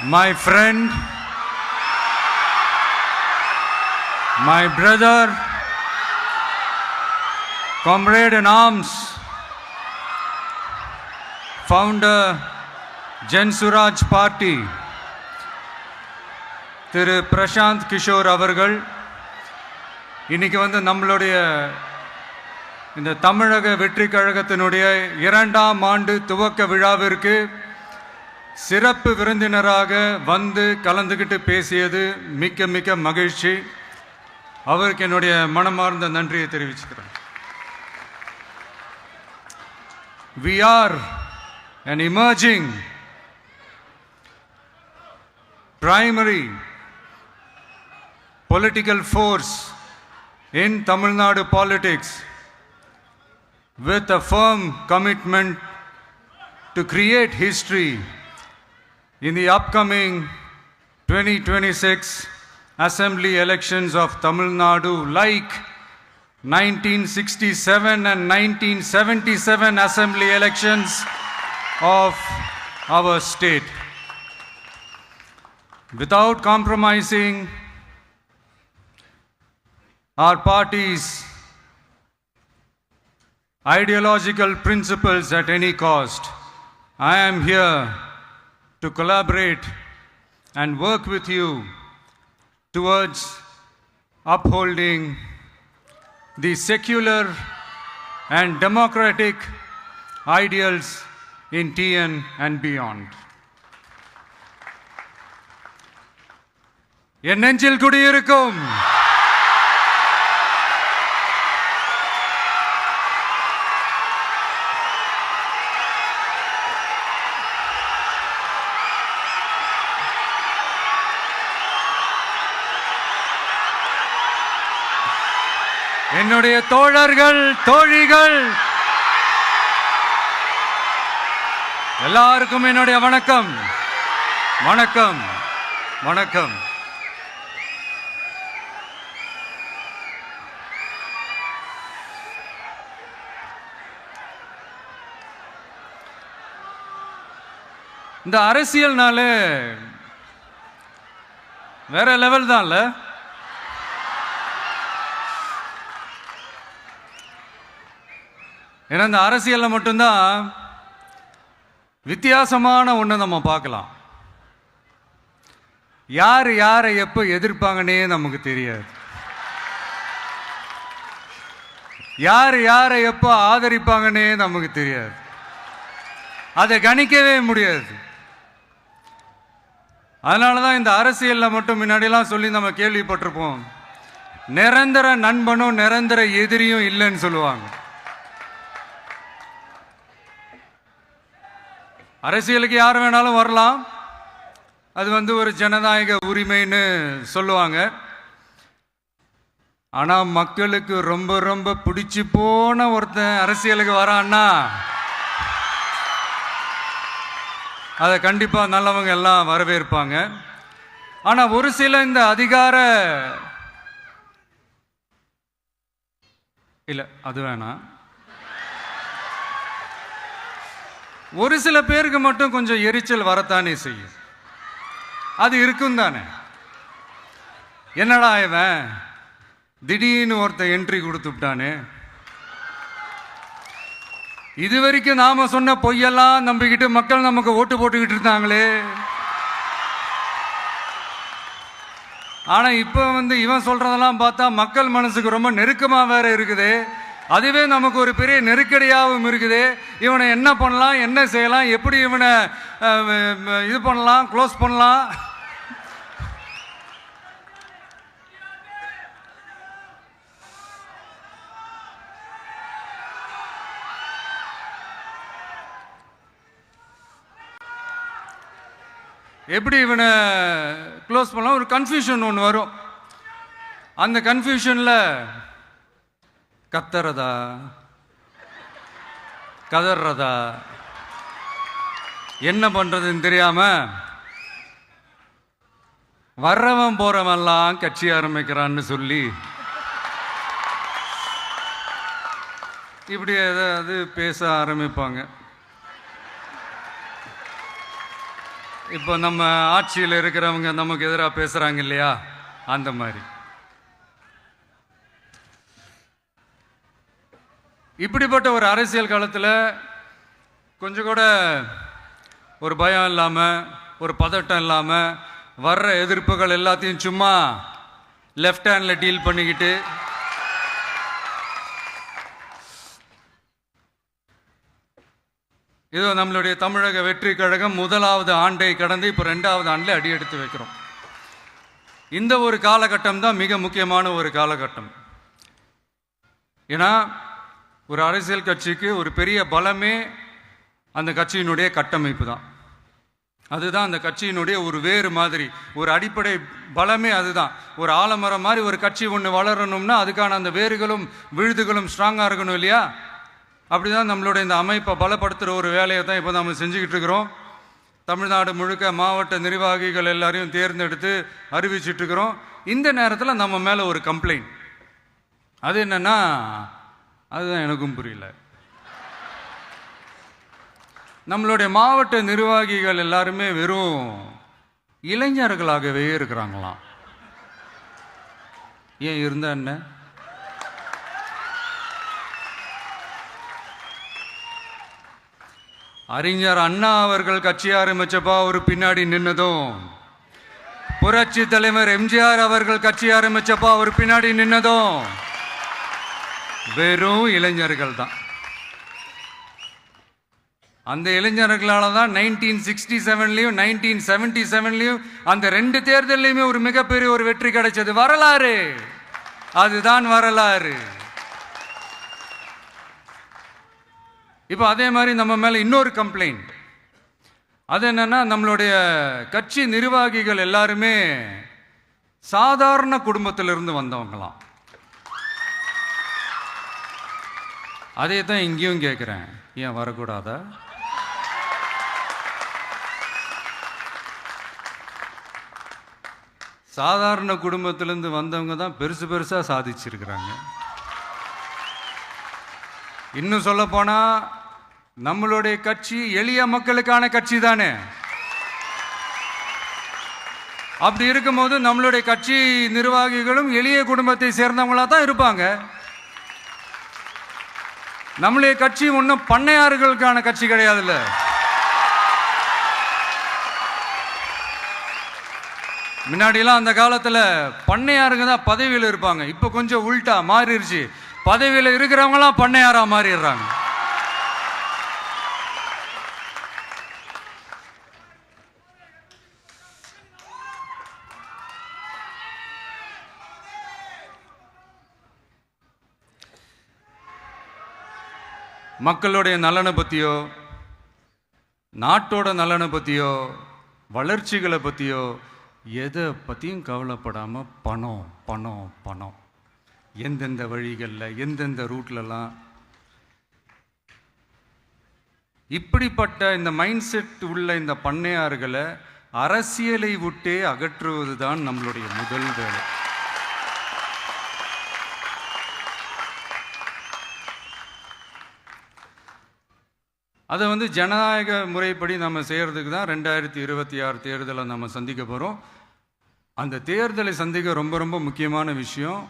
my friend, my brother, comrade in arms, founder, Jan Suraj Party, திரு பிரசாந்த் கிஷோர் அவர்கள் இன்னைக்கு நம்மளுடைய இந்த தமிழக வெற்றி கழகத்தினுடைய 2ஆம் ஆண்டு துவக்க விழாவிற்கு சிறப்பு விருந்தினராக கலந்துக்கிட்டு பேசியது மிக்க மிக்க மகிழ்ச்சி. அவருக்கு என்னுடைய மனமார்ந்த நன்றியை தெரிவிச்சுக்கிறேன். We are an emerging primary political force in Tamil Nadu politics with a firm commitment to create history in the upcoming 2026 assembly elections of Tamil Nadu, like 1967 and 1977 assembly elections of our state. Without compromising our party's ideological principles at any cost, I am here to collaborate and work with you towards upholding the secular and democratic ideals in TN and beyond. என் நெஞ்சில் குடியிருக்கும் என்னுடைய தோழர்கள், தோழிகள் எல்லாருக்கும் என்னுடைய வணக்கம். வணக்கம் வணக்கம். இந்த அரசியல்னால வேற லெவல் தான்ல. ஏன்னா இந்த அரசியலில் மட்டும்தான் வித்தியாசமான ஒன்று நம்ம பார்க்கலாம். யார் யாரை எப்போ எதிர்ப்பாங்கன்னே நமக்கு தெரியாது. யார் யாரை எப்போ ஆதரிப்பாங்கன்னே நமக்கு தெரியாது. அதை கணிக்கவே முடியாது. அதனால தான் இந்த அரசியலில் மட்டும் முன்னாடிலாம் சொல்லி நம்ம கேள்விப்பட்டிருப்போம், நிரந்தர நண்பனும் நிரந்தர எதிரியும் இல்லைன்னு சொல்லுவாங்க. அரசியலுக்கு யார் வேணாலும் வரலாம், அது ஒரு ஜனநாயக உரிமைன்னு சொல்லுவாங்க. ஆனால் மக்களுக்கு ரொம்ப ரொம்ப பிடிச்சி போன ஒருத்தன் அரசியலுக்கு வரான்னா அதை கண்டிப்பாக நல்லவங்க எல்லாம் வரவேற்பாங்க. ஆனால் ஒரு சில இந்த அதிகார இல்லை அது வேணாம், ஒரு சில பேருக்கு மட்டும் கொஞ்சம் எரிச்சல் வரத்தானே செய்யும். அது இருக்கும் தானே. என்னடா இவன் திடீர்னு ஒருத்தன் என்ட்ரி கொடுத்துட்டானே, இது வரைக்கும் நாம சொன்ன பொய்யெல்லாம் நம்பிக்கிட்டு மக்கள் நமக்கு ஓட்டு போட்டுக்கிட்டு இருந்தாங்களே, ஆனா இப்ப இவன் சொல்றதெல்லாம் பார்த்தா மக்கள் மனசுக்கு ரொம்ப நெருக்கமா வேற இருக்குது. அதுவே நமக்கு ஒரு பெரிய நெருக்கடியாகவும் இருக்குது. இவனை என்ன பண்ணலாம், என்ன செய்யலாம், எப்படி இவனை இது பண்ணலாம், க்ளோஸ் பண்ணலாம். எப்படி இவனை க்ளோஸ் பண்ணலாம், ஒரு கன்ஃபியூஷன் ஒன்று வரும். அந்த கன்ஃபியூஷனில் கத்துறதா கதறதா என்ன பண்ணுறதுன்னு தெரியாமல் வர்றவன் போகிறவன்லாம் கட்சி ஆரம்பிக்கிறான்னு சொல்லி இப்படி ஏதாவது பேச ஆரம்பிப்பாங்க. இப்போ நம்ம ஆட்சியில் இருக்கிறவங்க நமக்கு எதிராக பேசுகிறாங்க இல்லையா, அந்த மாதிரி. இப்படிப்பட்ட ஒரு அரசியல் காலத்தில் கொஞ்சம் கூட ஒரு பயம் இல்லாமல், ஒரு பதட்டம் இல்லாமல், வர்ற எதிர்ப்புகள் எல்லாத்தையும் சும்மா லெஃப்ட் ஹேண்டில் டீல் பண்ணிக்கிட்டு இதோ நம்மளுடைய தமிழக வெற்றி கழகம் முதலாவது ஆண்டை கடந்து இப்போ 2வது ஆண்டில் அடி எடுத்து வைக்கிறோம். இந்த ஒரு காலகட்டம் தான் மிக முக்கியமான ஒரு காலகட்டம். ஏன்னா ஒரு அரசியல் கட்சிக்கு ஒரு பெரிய பலமே அந்த கட்சியினுடைய கட்டமைப்பு தான். அதுதான் அந்த கட்சியினுடைய ஒரு வேறு மாதிரி, ஒரு அடிப்படை பலமே அதுதான். ஒரு ஆலமரம் மாதிரி ஒரு கட்சி ஒன்று வளரணும்னா அதுக்கான அந்த வேர்களும் விழுதுகளும் ஸ்ட்ராங்காக இருக்கணும் இல்லையா? அப்படிதான் நம்மளுடைய இந்த அமைப்பை பலப்படுத்துகிற ஒரு வேலையை தான் இப்போ நம்ம செஞ்சுக்கிட்டு இருக்கிறோம். தமிழ்நாடு முழுக்க மாவட்ட நிர்வாகிகள் எல்லாரையும் தேர்ந்தெடுத்து அறிவிச்சிட்டு இருக்கிறோம். இந்த நேரத்தில் நம்ம மேலே ஒரு கம்ப்ளைண்ட், அது என்னன்னா, அதுதான் எனக்கும் புரியல. நம்மளுடைய மாவட்ட நிர்வாகிகள் எல்லாருமே வெறும் இளைஞர்களாகவே இருக்கிறாங்களாம். ஏன் இருந்தா என்ன? அறிஞர் அண்ணா அவர்கள் கட்சி ஆரம்பிச்சப்பா ஒரு பின்னாடி நின்னதும், புரட்சி தலைவர் எம்ஜிஆர் அவர்கள் கட்சி ஆரம்பிச்சப்பா ஒரு பின்னாடி நின்னதும் வெறும் இளைஞர்கள் தான். அந்த இளைஞர்களால தான் 1967லையும் 1977லையும் அந்த 2 தேர்தலையுமே ஒரு மிகப்பெரிய ஒரு வெற்றி கிடைச்சது. வரலாறு, அதுதான் வரலாறு. இப்போ அதே மாதிரி நம்ம மேலே இன்னொரு கம்ப்ளைண்ட், அது என்னன்னா, நம்மளுடைய கட்சி நிர்வாகிகள் எல்லாருமே சாதாரண குடும்பத்திலிருந்து வந்தவங்களாம். அதே தான் இங்கேயும் கேட்குறேன், ஏன் வரக்கூடாதா? சாதாரண குடும்பத்திலிருந்து வந்தவங்க தான் பெருசு பெருசாக சாதிச்சிருக்கிறாங்க. இன்னும் சொல்ல போனா நம்மளுடைய கட்சி எளிய மக்களுக்கான கட்சி தானே. அப்படி இருக்கும்போது நம்மளுடைய கட்சி நிர்வாகிகளும் எளிய குடும்பத்தை சேர்ந்தவங்களா தான் இருப்பாங்க. நம்மளுடைய கட்சி ஒன்றும் பண்ணையார்களுக்கான கட்சி கிடையாதுல்ல. முன்னாடிலாம் அந்த காலத்தில் பண்ணையாருங்க தான் பதவியில் இருப்பாங்க. இப்போ கொஞ்சம் உள்டா மாறிடுச்சு, பதவியில் இருக்கிறவங்களாம் பண்ணையாரா மாறிடுறாங்க. மக்களுடைய நலனை பற்றியோ, நாட்டோட நலனை பற்றியோ, வளர்ச்சிகளை பற்றியோ எதை பற்றியும் கவலைப்படாமல் பணம் பணம் பணம், எந்தெந்த வழிகளில் எந்தெந்த ரூட்லலாம். இப்படிப்பட்ட இந்த மைண்ட் செட் உள்ள இந்த பண்ணையார்களை அரசியலை விட்டே அகற்றுவது தான் நம்மளுடைய முதல் வேலை. அதை ஜனநாயக முறைப்படி நம்ம செய்கிறதுக்கு தான் 2026 தேர்தலை நம்ம சந்திக்க போகிறோம். அந்த தேர்தலை சந்திக்க ரொம்ப ரொம்ப முக்கியமான விஷயம்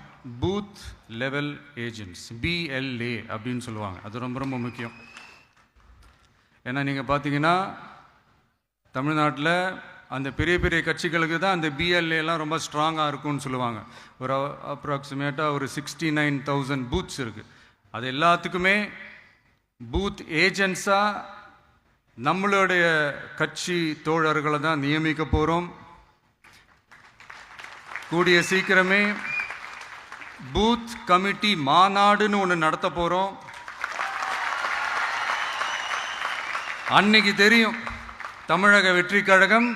பூத் லெவல் ஏஜென்ட்ஸ், BLA அப்படின்னு சொல்லுவாங்க. அது ரொம்ப ரொம்ப முக்கியம். ஏன்னா நீங்கள் பார்த்தீங்கன்னா தமிழ்நாட்டில் அந்த பெரிய பெரிய கட்சிகளுக்கு தான் அந்த BLAலாம் ரொம்ப ஸ்ட்ராங்காக இருக்கும்னு சொல்லுவாங்க. ஒரு அப்ராக்சிமேட்டாக ஒரு 69,000 பூத்ஸ் இருக்குது. அது எல்லாத்துக்குமே பூத் ஏஜென்ட்ஸாக நம்மளுடைய கட்சி தோழர்களை தான் நியமிக்க போகிறோம். கூடிய சீக்கிரமே பூத் கமிட்டி மாநாடுன்னு ஒன்று நடத்த போகிறோம். அன்னைக்கு தெரியும் தமிழக வெற்றி கழகம்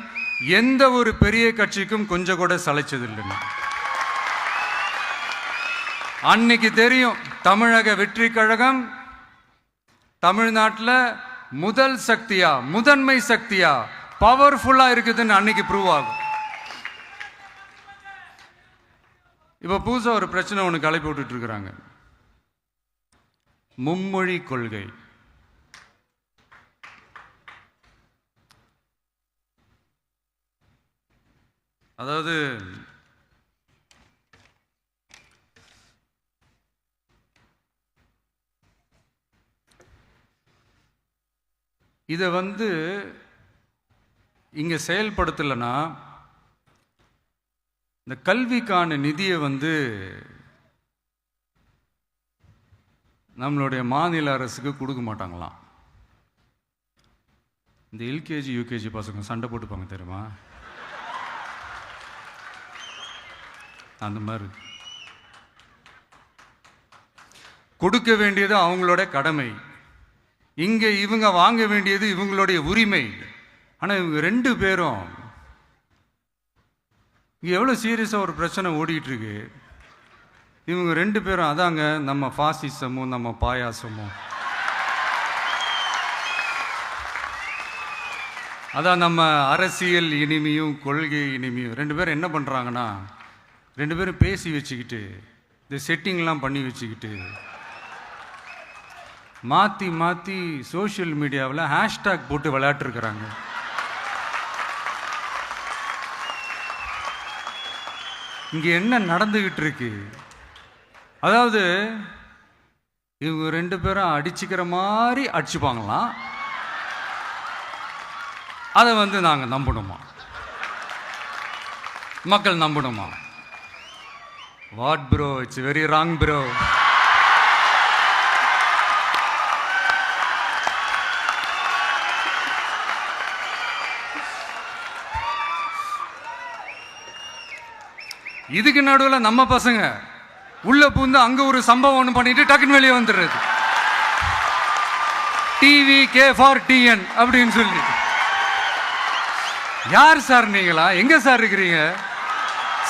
எந்த ஒரு பெரிய கட்சிக்கும் கொஞ்சம் கூட சளைச்சதில்லைன்னு. அன்னைக்கு தெரியும் தமிழக வெற்றி கழகம் தமிழ்நாட்டில் முதல் சக்தியா, முதன்மை சக்தியா, பவர்ஃபுல்லா இருக்குதுன்னு அன்னைக்கு ப்ரூவ் ஆகும். இப்போ புதுசாக ஒரு பிரச்சனை ஒன்று கிளப்பி விட்டுட்டு இருக்கிறாங்க, மும்மொழி கொள்கை. அதாவது இதை இங்கே செயல்படுத்தலைன்னா இந்த கல்விக்கான நிதியை நம்மளுடைய மாநில அரசுக்கு கொடுக்க மாட்டாங்களாம். இந்த எல்கேஜி யூகேஜி பசங்க சண்டை போட்டுப்பாங்க தெரியுமா, அந்த மாதிரி கொடுக்க வேண்டியது அவங்களோட கடமை, இங்கே இவங்க வாங்க வேண்டியது இவங்களுடைய உரிமை. ஆனால் இவங்க 2 பேரும் இங்கே எவ்வளோ சீரியஸாக ஒரு பிரச்சனை ஓடிட்டு இருக்கு. இவங்க 2 பேரும் அதாங்க நம்ம பாசிசமும் நம்ம பாயாசமும், அதான் நம்ம அரசியல் இனிமையும் கொள்கை இனிமையும். 2 பேரும் என்ன பண்ணுறாங்கன்னா 2 பேரும் பேசி வச்சுக்கிட்டு இந்த செட்டிங்லாம் பண்ணி வச்சுக்கிட்டு மாற்றி மாற்றி சோஷியல் மீடியாவில் ஹேஷ்டேக் போட்டு விளையாட்டுருக்குறாங்க. இங்கே என்ன நடந்துக்கிட்டு இருக்கு, அதாவது இவங்க 2 பேரும் அடிச்சுக்கிற மாதிரி அடிச்சுப்பாங்களாம். அதை நாங்கள் நம்பணுமா, மக்கள் நம்பணுமா? What bro, it's very wrong bro. இதுக்கு நடுவில் நம்ம பசங்க உள்ள பூந்து அங்க ஒரு சம்பவம் ஒன்று பண்ணிட்டு டக்குன்னு வெளியே வந்துடுறது. டிவி கே ஃபார் டிஎன் அப்படின்னு சொல்லி. யார் சார் நீங்களா, எங்க சார் இருக்கிறீங்க?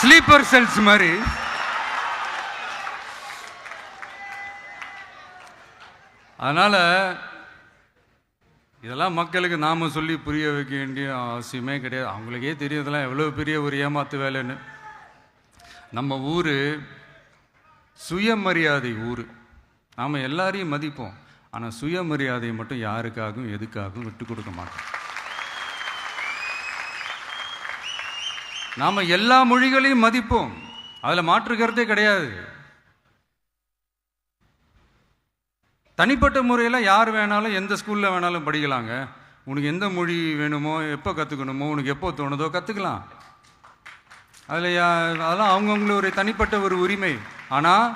ஸ்லீப்பர் செல்ஸ் மாதிரி. அதனால இதெல்லாம் மக்களுக்கு நாம சொல்லி புரிய வைக்க வேண்டிய அவசியமே கிடையாது. அவங்களுக்கே தெரியறதெல்லாம் எவ்வளவு பெரிய ஒரு ஏமாத்து வேலைன்னு. நம்ம ஊர் சுயமரியாதை ஊர். நாம் எல்லாரையும் மதிப்போம், ஆனால் சுயமரியாதையை மட்டும் யாருக்காகவும் எதுக்காகவும் விட்டு கொடுக்க மாட்டோம். நாம் எல்லா மொழிகளையும் மதிப்போம், அதில் மாற்றுக்கிறதே கிடையாது. தனிப்பட்ட முறையில் யார் வேணாலும் எந்த ஸ்கூலில் வேணாலும் படிக்கலாங்க. உனக்கு எந்த மொழி வேணுமோ, எப்போ கற்றுக்கணுமோ, உனக்கு எப்போ தோணுதோ கற்றுக்கலாம். அதெல்லாம் அவங்கவுங்களுடைய தனிப்பட்ட ஒரு உரிமை. ஆனால்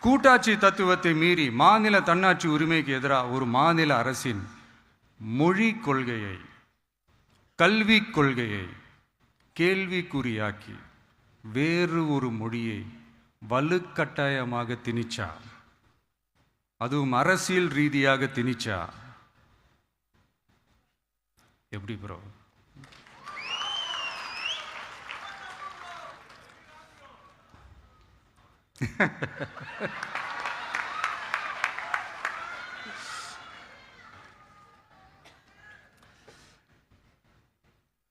கூட்டாட்சி தத்துவத்தை மீறி மாநில தன்னாட்சி உரிமைக்கு எதிராக ஒரு மாநில அரசின் மொழி கொள்கையை, கல்வி கொள்கையை கேள்விக்குறியாக்கி வேறு ஒரு மொழியை வலுக்கட்டாயமாக திணிச்சா, அதுவும் அரசியல் ரீதியாக திணிச்சா எப்படி ப்ரோ?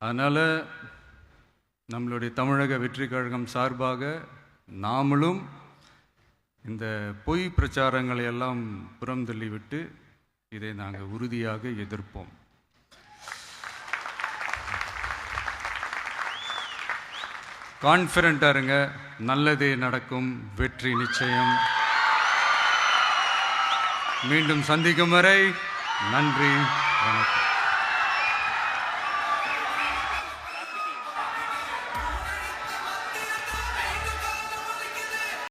அதனால நம்மளுடைய தமிழக வெற்றி கழகம் சார்பாக நாமளும் இந்த பொய் பிரச்சாரங்களை எல்லாம் புறம் தள்ளிவிட்டு இதை நாங்கள் உறுதியாக எதிர்ப்போம். கான்ஃபிடென்ட்டாக இருங்க, நல்லதே நடக்கும், வெற்றி நிச்சயம். மீண்டும் சந்திக்கும் வரை நன்றி, வணக்கம்.